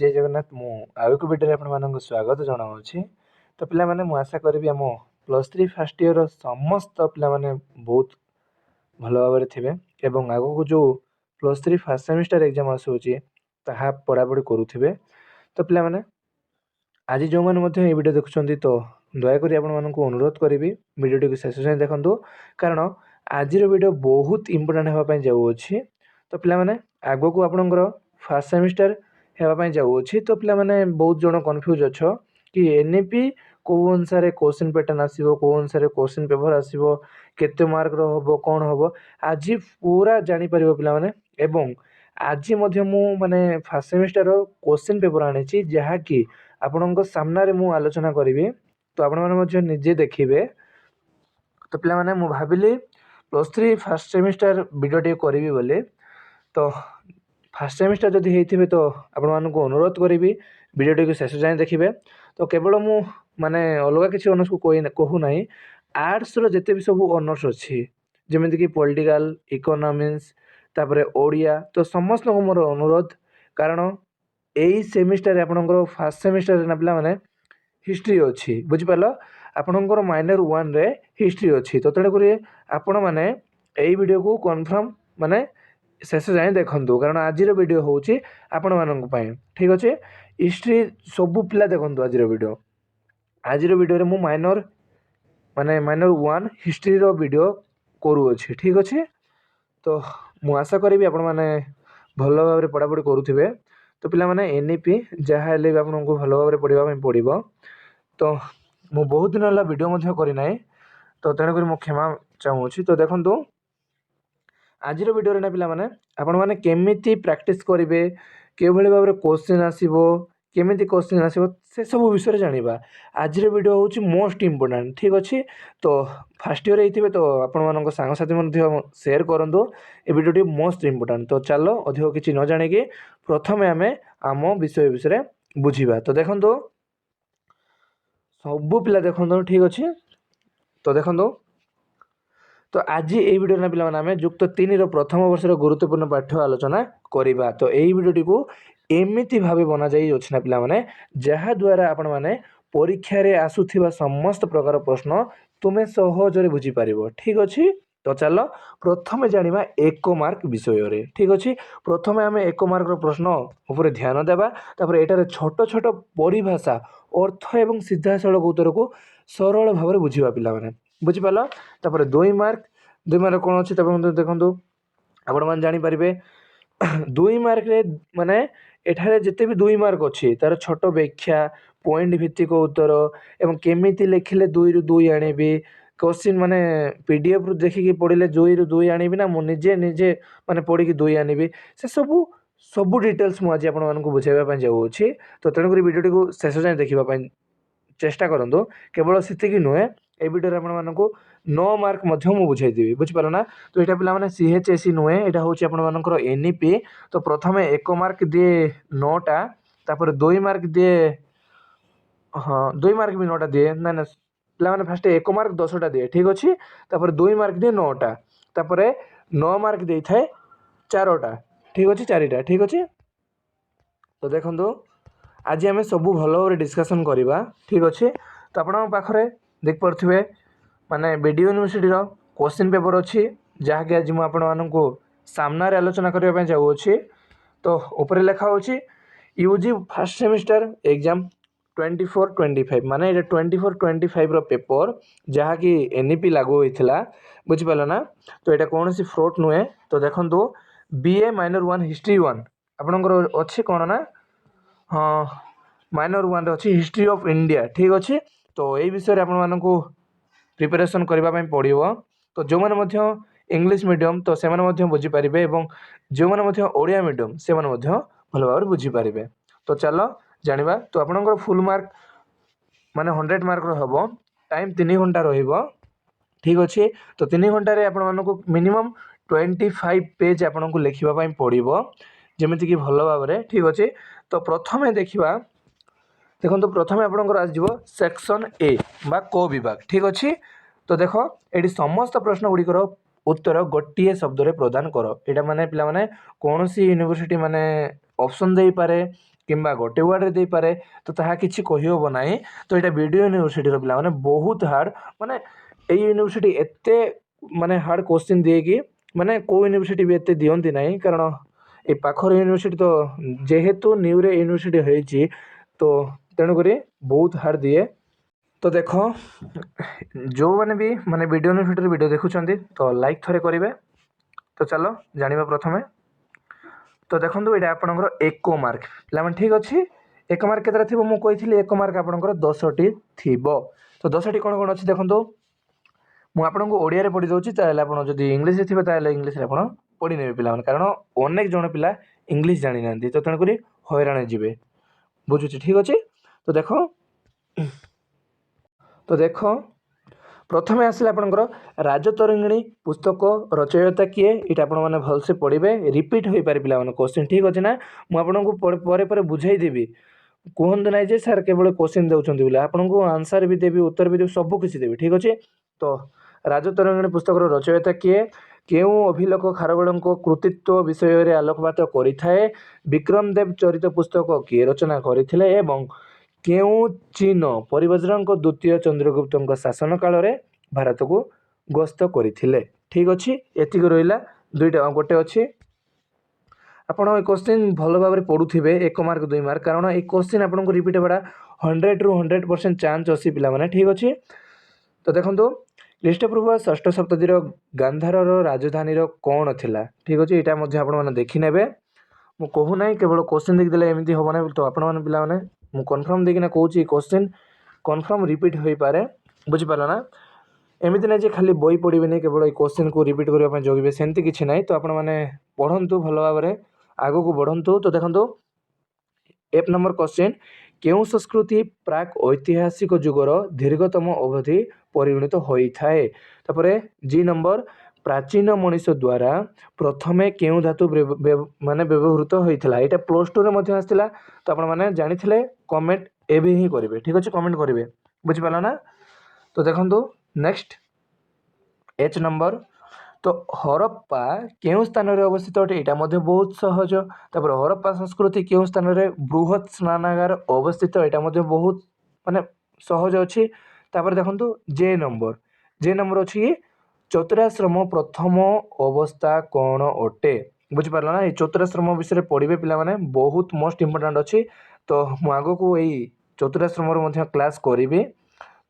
जय जगन्नाथ मु आउ एक वीडियो आपको स्वागत जनाऊँगी। तो पिला माने मु आशा करी आम +3 फर्स्ट ईयर समस्त पिला माने बहुत भल भाव थे एवं आग को जो +3 फर्स्ट सेमिस्टर एग्जाम आसूची ताहा पढ़ापढ़ी करुवे। तो पिला माने आज जो मैंने ये वीडियो देखुं तो दयाकोरी आपको अनुरोध करी वीडियो टी शेष जाए देखूँ, कारण आज वीडियो बहुत इंपोर्टाट होगापी जाऊँगी। तो पिला माने आग को आपणकर फर्स्ट सेमिस्टर होगापी जाऊँगी। तो पिला माने बहुत जन कन्फ्यूज अच्छ कि एनईपी कौ अनुसार क्वेश्चन पैटर्न आसो, कौ अनुसार क्वेश्चन पेपर आसो, केते मार्क हम कौन हम आज पूरा जापर पिला माने। एवं आज माने फर्स्ट सेमिस्टर क्वेश्चन पेपर आनी जहाँकि आपण सामने मु आलोचना करी। तो आपण निजे देखिए। तो पिला माने मु भाविली +3 फर्स्ट सेमिस्टर वीडियो टी करी बोली। तो फर्स्ट सेमिस्टर जदि होते तो आपण को अनुरोध करी वीडियो टी शेष जाए देखिए। तो केवल मु माने अलग किसी ऑनर्स को कहूना, आर्ट्स जिते भी सब ऑनर्स अच्छी जमीक कि पॉलिटिकल इकोनॉमिक्स तापर ओडिया, तो समस्त को मोर अनुरोध, कारण यही सेमिस्टर आपणकर फर्स्ट सेमिस्टर ना पिला माने हिस्ट्री अच्छी बुझिपाल, आपणकर माइनर 1 रे हिस्ट्री अच्छी। तो तेणुक आपण मैंने यही वीडियो को कन्फर्म माने शेष जाए देखूँ, कारण आज वीडियो हूँ आपण मानी। ठीक अच्छे, हिस्ट्री सबू पिला देखूँ आज वीडियो। आज वीडियो मु माइनर 1 हिस्ट्री रो वीडियो करुँची। ठीक अच्छे, तो मु आशा करी आपण मैंने भल भाव पढ़ापढ़ी करुवे। तो पिला माने एनईपी जहाँ भी आपको भल भाव पढ़ाई पड़ो। तो मु बहुत दिन है वीडियो करना, तो तेणुक मु क्षमा चाहूँगी। तो देखो आज वीडियो ना पिला माने आपण माने केमिति प्रैक्टिस करेंगे, के भली भाव क्वेश्चन आसीबो, केमिति क्वेश्चन आसीबो, से सब विषय जानिबा। आज वीडियो होची मोस्ट इम्पोर्टेंट। ठीक अच्छे, तो फर्स्ट ईयर होइथिबे तो आपण मानक सांग साथी मध्ये शेयर करंदो ए वीडियो टी मोस्ट इम्पोर्टेंट। तो चलो अधिक किछि न जानिके प्रथमे आमे आम विषय विषय बुझिबा। तो देखंतो सब पिला देखंतो। ठीक अच्छे, तो देखंतो तो आज ये वीडियो ना पिला आम युक्त 3 प्रथम वर्षर गुरुत्वपूर्ण पाठ्य आलोचना करिबा। तो यही वीडियो को एमिति भावे बना जाई अछि ना पिला माने, जहा द्वारा आपण माने परीक्षा रे आसुथिबा समस्त प्रकार प्रश्न तुमे सहजरे बुझी पारिबो। ठीक अछि, तो चलो प्रथमे जानिबा 1 मार्क विषय रे। ठीक अछि, प्रथमे आमे 1 मार्क रो प्रश्न ऊपर ध्यान देबा, तापर एटारे छोट छोट परिभाषा अर्थ एवं सीधा सड़क उत्तर को सरल भाव बुझीबा पिला माने। बुझिपाल, तापर 2 मार्क कौन अच्छी देखो आपण मैंने जानीपारे 2 मार्क रे माने एठारे जिते भी 2 मार्क अच्छी तार छोट व्याख्या, पॉइंट भित्तिक उत्तर एवं केमिति लिखिले 2 रु 2 आनिबी, क्वेश्चन माने पीडीएफ रु देखिकी पढ़िले 2 रु 2 आनिबी ना मु निजे निजे माने पढ़िकी 2 आनिबी, से सब डिटेल्स मु आज आपण मानकु बुझाइबा पय जाउछि। तो तेणुक वीडियो को शेष जाए देखिबा पय चेष्टा करंतु। केवल सेतिकी नुहे, ए वीडियो आपण मानकु 9 मार्क मध्य मु बुझाइदेबी। बुझिपाल ना। तो यहाँ पिला माने सीएचएसई नुहे, यहाँ हूँ आपण मानकर एनईपी। तो प्रथमे 1 मार्क दिए 9टा, तापर 2 मार्क दिए, हाँ 2 मार्क भी 9टा दिए, ना ना पिला माने फास्ट 1 मार्क 10टा दिए। ठीक अच्छे, तापर 2 मार्क दिए 9टा, तापर 9 मार्क दे थाए 4टा। ठीक अच्छे, 4टा। ठीक अच्छे, तो देखो आज आम सब भल भाव डिस्कसन करवा। ठीक अच्छे, तो आप पाखे देख पारे माने बीडी यूनिवर्सिटी क्वेश्चन पेपर अच्छी जहाँकि आज मुझे सामने आलोचना करने जाऊँगी। तो ऊपर लिखा हो यूजी फर्स्ट सेमिस्टर एग्जाम 24-25 माने 24-25 पेपर जहाँकि एनईपी लागू होता। बुझिपाल ना। तो यहाँ कौन सी फ्रॉड नुहे। तो देखो बीए माइनर 1 हिस्ट्री 1 आपणकर अच्छी कौन ना, हाँ माइनर 1 अच्छी हिस्ट्री ऑफ इंडिया। ठीक अच्छे, तो यही विषय आपको प्रिपरेशन करने पड़ो। तो जो मैंने इंग्लिश मीडियम तो से बुझीपारे, और जो मैंने ओडिया मीडियम से भल भाव बुझीपारे। तो चलो जानिबा। तो आपणकर फुल मार्क माने 100 मार्क हम टाइम 3 घंटा रहिबो। ठीक अच्छे, तो 3 घंटे आपको मिनिमम 25 पेज आपको लिखा पड़ो जमीती कि भल भाव। ठीक अच्छे, तो प्रथमे देखा देखो, तो प्रथमे आपंकर आसो सेक्शन ए बा को विभाग। ठीक अच्छे, तो देख ये समस्त प्रश्न गुड़िकर उत्तर गोटे शब्द प्रदान कर। यहाँ माने पिला माने कौन सी यूनिवर्सिटी माने ऑप्शन दे पारे, किंबा गोटे वर्ड दे पारे तो ताहा किछि कहि होबो नाही। तो एटा वीडियो यूनिवर्सिटी रो पिला माने बहुत हार्ड माने ए यूनिवर्सिटी एते माने हार्ड क्वेश्चन दिए कि माने को यूनिवर्सिटी भी एते दियंती नाही कारण ए पाखर यूनिवर्सिटी तो जेहेतु न्यू रे यूनिवर्सिटी होईची तो तेणु करी बहुत हार्ड दिए। तो देख जो मैंने भी माने वीडियो यूनिवर्सिटी वीडियो देखुं तो लाइक थोड़े करेंगे। तो चलो जानिबा प्रथमे। तो देखो ये आपंकर एक मार्क पे ठीक अच्छे एक मार्क केतरा थी मुझे एक मार्क आपंकर 10टी थी। तो 10टी कौन कौन अच्छी देखो मुझे ओडिया पढ़ी दूसरी आप इंग्लीश थे इंग्लीश आप पढ़ी ने पे कारण अनेक जन पिला इंग्लीश जानी ना तो तेणुक हैरान जी बुझुची ठीक अच्छे। तो देख प्रथमे आसला आपंकर राजतरंगिणी पुस्तक रचयिता किए ये आप भलसे पढ़े रिपीट हो पारे पिला क्वेश्चन ठीक अच्छे ना मुझे बुझाईदेवी कहतु ना जे सार केवल क्वेश्चन देउछंती बोले आपको आंसर भी देवी उत्तर भी देवी सब किसी देवी ठीक अच्छे। तो राजतरंगिणी पुस्तक रचयिता किए केउ अभिलेख खारवेल कृतित्व विषय में आलोकपात करिथाए विक्रम देव चरित पुस्तक किए रचना करथिले एवं केउ चीन परिवज्र द्वितीय चंद्रगुप्त शासन काल में भारत को गस्त करथिले ठीक अच्छे। एतिक रहा दुईटा गोटे अच्छी आप क्वेश्चन भल भाव में पढ़ुवे 1 मार्क 2 मार्क कारण ये क्वेश्चन आपको रिपीट होगा 100 ରୁ 100% चान्स अच्छी पे ठीक अच्छे। तो देखो ख्रीष्टपूर्व 6ठ शताब्दी गांधार राजधानी कौन थिला ठीक अच्छे यहाँ आप देखी ने मु कहूना केवल क्वेश्चन देखिए एमती हम ना तो आपने पे कन्फर्म देखना कौन क्वेश्चन कन्फर्म रिपीट हो पारे बुझीपार ना एमती ना खाली बही पढ़े नहीं केवल क्वेश्चन को रिपीट करने जगह सेमती किसी ना तो आपने पढ़ंतु भल भाव में आगो को बढ़ंतु। तो देखो 1 नंबर क्वेश्चन केउ संस्कृति प्राक ऐतिहासिक जुगर दीर्घतम अवधि परिगणित होता है। तापरे जी नंबर प्राचीन मनीष द्वारा प्रथमे केउ धातु माने व्यवहृत होता है। यहाँ +2 रे आसला तो आपने जानी कमेंट एवं ही करेंगे ठीक अच्छे कमेंट करेंगे बुझीपार ना। तो देखो नेक्स्ट H नंबर तो हरप्पा केउ स्थान में अवस्थित अटे यहाँ बहुत सहज। तापर हरप्पा संस्कृति केउ स्थान में बृहत स्नानागार अवस्थित यहाँ बहुत माने सहज अच्छी। तापर देखो जे नंबर अच्छी चतुराश्रम प्रथम अवस्था कौन अटे बुझीपार ना। ये चतुराश्रम विषय पढ़े पे बहुत मोस्ट इम्पोर्टाट अच्छी। तो मुझे को यही चतुराश्रम क्लास करी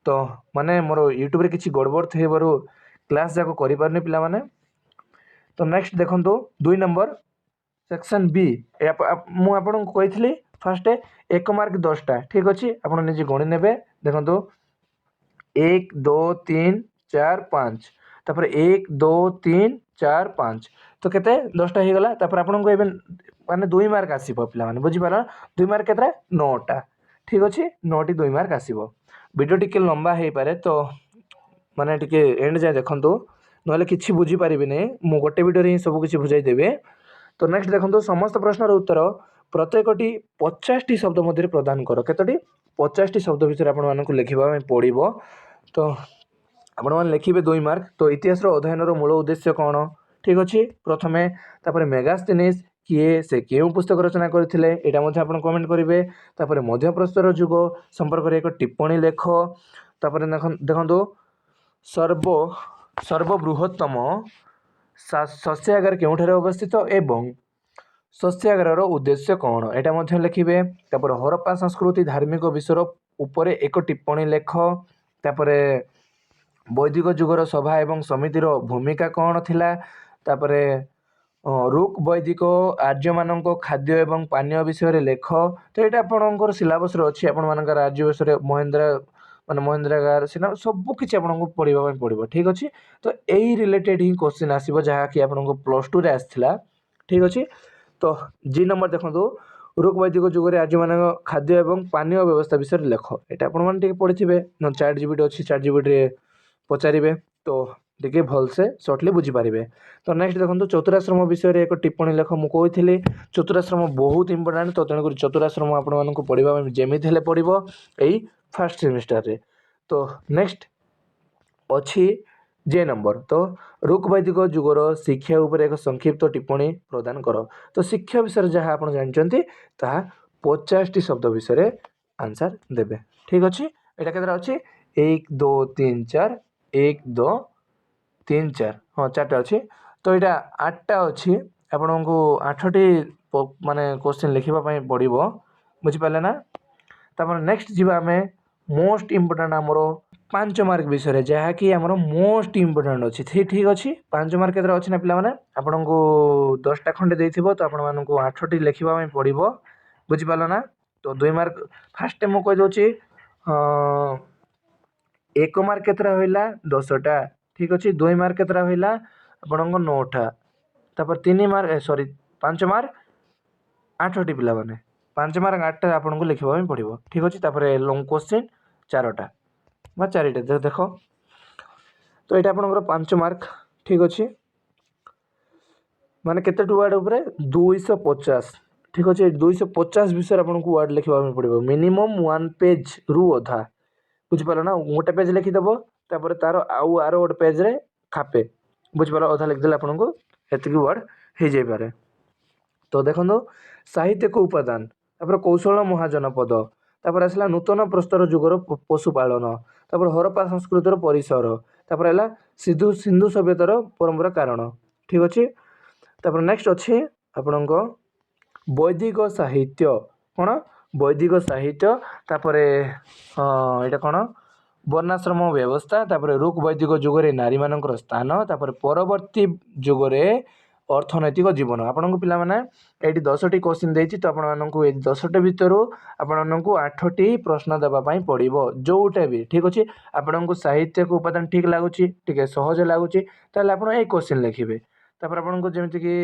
तो माने मोर यूट्यूब रे किसी गड़बड़ थे क्लास जाक कर पारनी पिला माने। तो नेक्स्ट देखो 2 नंबर सेक्शन बी मुझे कही फास्ट 1 मार्क 10टा ठीक अच्छे आप निजे गणी ने देखो 1 2 3 4 5 तापर 1 2 3 4 5 तो केते 10टा हो गला। तापर आपको एवं माने 2 मार्क आसीबो पिला माने बुझीपार 2 मार्क केतरा 9टा ठीक अच्छे 9टी 2 मार्क आसीबो। वीडियो टिके लंबा हो पारे तो माने टिके एंड जाए देखो ना कि बुझीपारे नहीं मु गोटे वीडियो ही सब किसी बुझाईदेवी। तो नेक्स्ट देखो समस्त प्रश्नर उत्तर प्रत्येकटी 50टी शब्द मध्य प्रदान कर केतोटी 50टी शब्द विषय आपको लिखा पड़ो। तो आपण मैंने लिखे 2 मार्क। तो इतिहास अध्ययन मूल उद्देश्य कौन ठीक अच्छे प्रथमे तापर मेगास्थनीज किए से क्यों पुस्तक रचना करथिले एटा मध्ये आपण कमेंट करेंगे। तापर मध्यप्रस्तर युग संपर्क में एक टिप्पणी लेख। तापर देखो सर्वबृहत्तम शस्यागार केउठारे अवस्थित एवं शस्यागार उद्देश्य कौन एटा मध्ये लिखिबे। तापर हरप्पा संस्कृति धार्मिक विषय उपरे एक टिप्पणी लेख। तापर वैदिक जुगर सभा एवं समितिर भूमिका कौन थिला। तापर रुक वैदिक आर्य मान खाद्य एवं पानीय विषय लेख। तो यहाँ आपंकर सिलेबस अच्छी आप राज्य विषय महेंद्रा माने महेंद्रागार सिना सब किसी आपको पढ़ाई पड़ो ठीक अच्छे। तो यही रिलेटेड ही क्वेश्चन आसो जहाँकि आपको +2 रे आसला ठीक अच्छे। तो जी नंबर देखो रुक वैदिक जुगर आर्य मान खाद्य एवं पानीय व्यवस्था विषय लेख ये आपने पढ़ी न चैट जीपीटी अच्छी चैट जीपीटी पचारे तो टे भलसे सर्टली बुझीपारे। तो नेक्स्ट देखो चतुराश्रम विषय में एक टिप्पणी लेख मुझे कही चतुराश्रम बहुत इंपोर्टाट। तो तेणुक चतुराश्रम आपको पढ़ा जमी पड़ो यही फर्स्ट सेमिस्टर रे। तो नेक्स्ट अच्छी जे नंबर तो रुक वैदिक जुगर शिक्षा उपर एक संक्षिप्त टिप्पणी प्रदान कर। तो शिक्षा विषय जहाँ आप जानते 50ଟି ଶବ୍ଦ ବିଷୟରେ आंसर देबे। ठीक अच्छे यहाँ के अच्छे 1 2 3 4 1 2 3 4 हाँ 4टा अच्छी तो यहाँ 8टा अच्छी आपण को 8टी माने क्वेश्चन लिखापी पड़ो बुझिपारे ना। तापर नेक्स्ट जी आम मोस्ट इम्पोर्टाट आमर 5 मार्क विषय जहाँकि आमर मोस्ट इम्पोर्टाट अच्छी ठीक अच्छे 5 मार्क के अच्छी ना पे आपन को 10टा खंडे दे तो आपण को 8टी लिखापी पड़ो बुझिपार ना। तो 2 मार्क फास्ट मुझे कहीदे 1 मार्क के 10टा ठीक अच्छे 2 मार्क के आपण 9टा तापर 3 मार्क सॉरी 5 मार्क 8टी पिला माने 5 मार्क 8टा आपन को लिखा पड़ो ठीक अच्छे। तापर लॉन्ग क्वेश्चन 4टा बा 4टा देख तो यहाँ आपंकर 5 मार्क ठीक अच्छे माने केते वार्ड उपरे 250 ठीक अच्छे 250 विषय आपको वार्ड लिखा पड़ो मिनिमम 1 पेज रु अधा बुझिपार ना। गोटे पेज लिखिदेव तापर तार आउ आर गोटे पेज रे खापे बुझिपार अधा लिखिदेले आपको एतिक वार्ड हो जाए। तो देखो साहित्य को उपादान तापर कौशल महाजनपद तापर आसला नूतन प्रस्तर जुगर पशुपालन तापर हरप्पा संस्कृतिर परिसर तापर है सिंधु सिंधु सभ्यतार परंपरा कारण ठीक अच्छे। तापर नेक्स्ट अच्छे आपण वैदिक साहित्य कौन वैदिक साहित्य तापर यहाँ कौन वर्णाश्रम व्यवस्था तापर रुक वैदिक जुगरे नारी मानकर स्थान तापर परवर्ती जुगरे अर्थनैतिक जीवन आपण को पिला माने एटी 10टी क्वेश्चन देछि तो आपण को 10टी भितर आपण को 8टी प्रश्न देबा पई पड़िबो जोटा भी ठीक अछि। आपण को साहित्य को उपादान ठीक लागुछि ठीक सहज लागुछि ताले आपण ए क्वेश्चन लिखिबे तापर आपण को जेमिति कि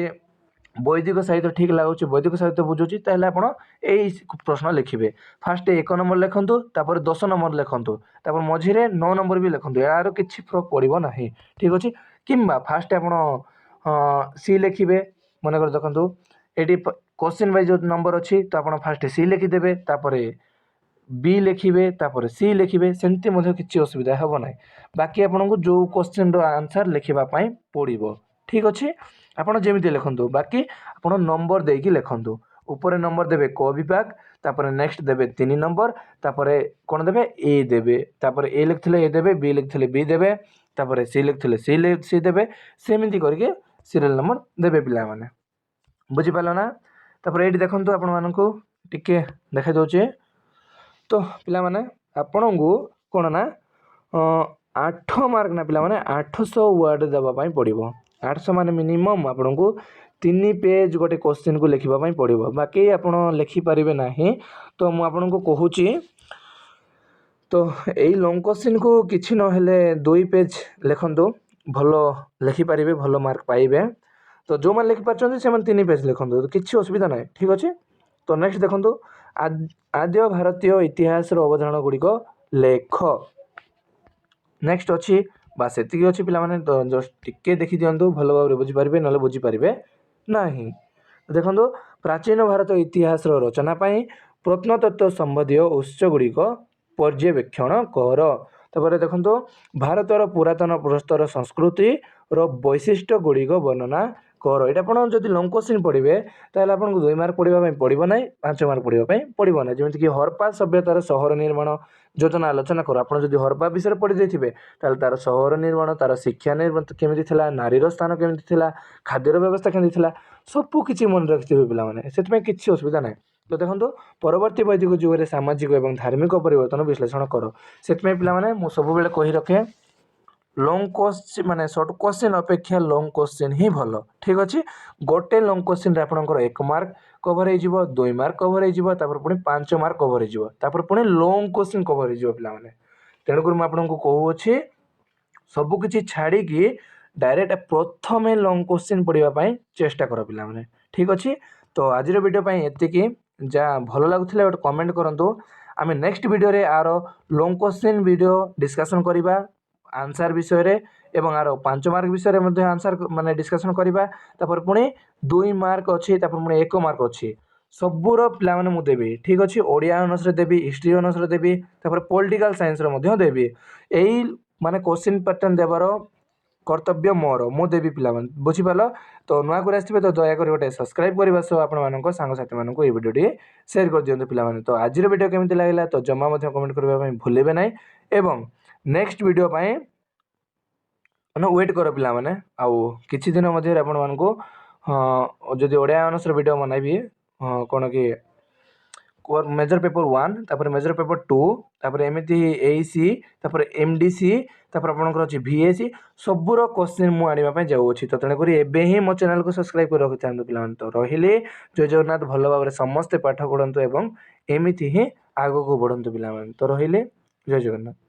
वैदिक साहित्य ठीक लगुच वैदिक साहित्य बुझुची ताहले आपण एई प्रश्न लिखिबे फास्ट 1 नंबर लिखंतु तापर 10 नंबर लिखंतु तापर मझिरे 9 नंबर भी लिखंतु यार किछि फरक पड़िबो नाही ठीक अछि। किंबा फास्ट आपण सी लिखिबे मन कर देखंतु एटी क्वेश्चन वाइज जो नंबर अछि तो आपण फास्ट सी लिखिदेबे तापर बी लिखिबे तापर सी लिखिबे सेंति मध्ये किछि असुविधा हेबो नाही बाकी आपण को जो क्वेश्चन रो आंसर लिखिबा पई पड़िबो ठीक अछि। आपण जेमिति लिखंतु बाकी आपण नंबर देकी लिखंतु ऊपर नंबर देबे क विभाग तापर नेक्स्ट देबे 3 नंबर तापर कोन देबे ए देबे तापर ए लिखथिले ए देबे बी लिखथिले बी देबे तापर सी लिखथिले सी देबे सेमिति करके सीरियल नंबर देबे पिला माने बुझि पालो ना। तापर एठी देखंतु आपण मानकु टिके देखाइ दोचे तो पिला माने आपण को कोन ना 8 मार्क ना पिला माने 800 वर्ड देबा पई पड़िबो 800 माने मिनिमम आपण को 3 पेज गोटे क्वेश्चन को लिखिबा पई पड़िबो बाकी आपण लिखि परिबे नाही तो मु आपण को कहूची तो एई लॉन्ग क्वेश्चन को किछि न हेले 2 पेज लिखंतु भलो लिखि परिबे भलो मार्क पाइबे तो जो मान लिखि पाछन से मान 3 पेज लिखंतु तो किछि असुविधा नाही ठीक अछि। तो नेक्स्ट देखंतु आद्य भारतीय इतिहास रो अवधारणा गुडी को लेख नेक्स्ट अछि बास एतिकी अच्छी पे तो जस्ट टिके देखी दिंतु भल भाव बुझीपारे ना बुझीपारे ना देखो प्राचीन भारत इतिहास रचना प्रत्नतत्व संबंधी उत्स गुड़िक पर्यवेक्षण कर तापर देखो भारतर पुरातन प्रस्तर संस्कृति वैशिष्ट्य गुड़िक वर्णना कर ये आप जब लॉन्ग क्वेश्चन पढ़े ताल आपको 2 मार्क पढ़ाई पड़ो ना 5 मार्क पढ़ाई पड़ो ना जमीक हरप्पा सभ्यतार सहर निर्माण योजना आलोचना कर आप हरप्पा विषय पढ़ी देते तार सहर निर्माण तार शिक्षा निर्माण केमी नारीर स्थान केमी खाद्यर व्यवस्था केमी सबू किसी मन रखिथे पे से किसी असुविधा ना। तो देखो परवर्ती वैदिक जुगे सामाजिक और धार्मिक परिवर्तन विश्लेषण कर से पे सब कही रखे लॉन्ग क्वेश्चन माने शॉर्ट क्वेश्चन अपेक्षा लॉन्ग क्वेश्चन ही भल ठीक अच्छे। गोटे लॉन्ग क्वेश्चन आपंकर 1 मार्क कवर हो 2 मार्क कवर हो पुणी 5 मार्क कवर हो पुणी लॉन्ग क्वेश्चन कवर हो पे तेणुक मुझे कहूँ सबकि छाड़ी डायरेक्ट प्रथम लॉन्ग क्वेश्चन पढ़ाई चेष्टा कर पे ठीक अच्छे। तो आज वीडियो एतिकी जहाँ भल लगुला गोटे कमेंट करूँ आम नेक्स्ट वीडियो रे आर लॉन्ग क्वेश्चन वीडियो डिस्कशन करवा आंसर विषय रे एवं आर 5 मार्क विषय में आंसर माने डिस्कशन करवा तापर पुणी 2 मार्क अच्छी पुणी 1 मार्क अच्छी सबूर पिला माने मु देबी ठीक अच्छे। ओडिया ऑनर्स रे देबी हिस्ट्री ऑनर्स रे देबी तापर पॉलिटिकल साइंस रे देबी यही माने क्वेश्चन पैटर्न देवार କର୍ତ୍ତବ୍ୟ ମୋର ମୁଁ ଦେବି ପିଲାମାନେ ବୁଝିପାରିଲ। ତ ନୂଆ କରି ଆସିଥିବେ ତ ଦୟାକରି ଗୋଟେ ସବସ୍କ୍ରାଇବ୍ କରିବା ସହ ଆପଣମାନଙ୍କ ସାଙ୍ଗସାଥିମାନଙ୍କୁ ଏହି ଭିଡ଼ିଓଟି ସେୟାର କରିଦିଅନ୍ତୁ ପିଲାମାନେ। ତ ଆଜିର ଭିଡ଼ିଓ କେମିତି ଲାଗିଲା ତ ଜମା ମଧ୍ୟ କମେଣ୍ଟ କରିବା ପାଇଁ ଭୁଲିବେ ନାହିଁ ଏବଂ ନେକ୍ସଟ ଭିଡ଼ିଓ ପାଇଁ ୱେଟ୍ କର ପିଲାମାନେ। ଆଉ କିଛି ଦିନ ମଧ୍ୟରେ ଆପଣମାନଙ୍କୁ ଯଦି ଓଡ଼ିଆ ଅନର୍ସର ଭିଡ଼ିଓ ବନାଇବି କ'ଣ କି मेजर पेपर 1 तापर मेजर पेपर 2 तापर एमती एसी तापर एमडीसी तापर आपनकर अछि वीएसी सबुर क्वेश्चन मु आनिबा पय जाउ अछि। तो तने करी एबे ही मो चैनल को सब्सक्राइब कर रखि थांतु पिलान। तो रहिले जय जगन्नाथ भलो भाबरे समस्त पाठ पढंतु एवं एमिति ही आगो को बढ़ंतु पिलामान। तो रहिले जय जगन्नाथ।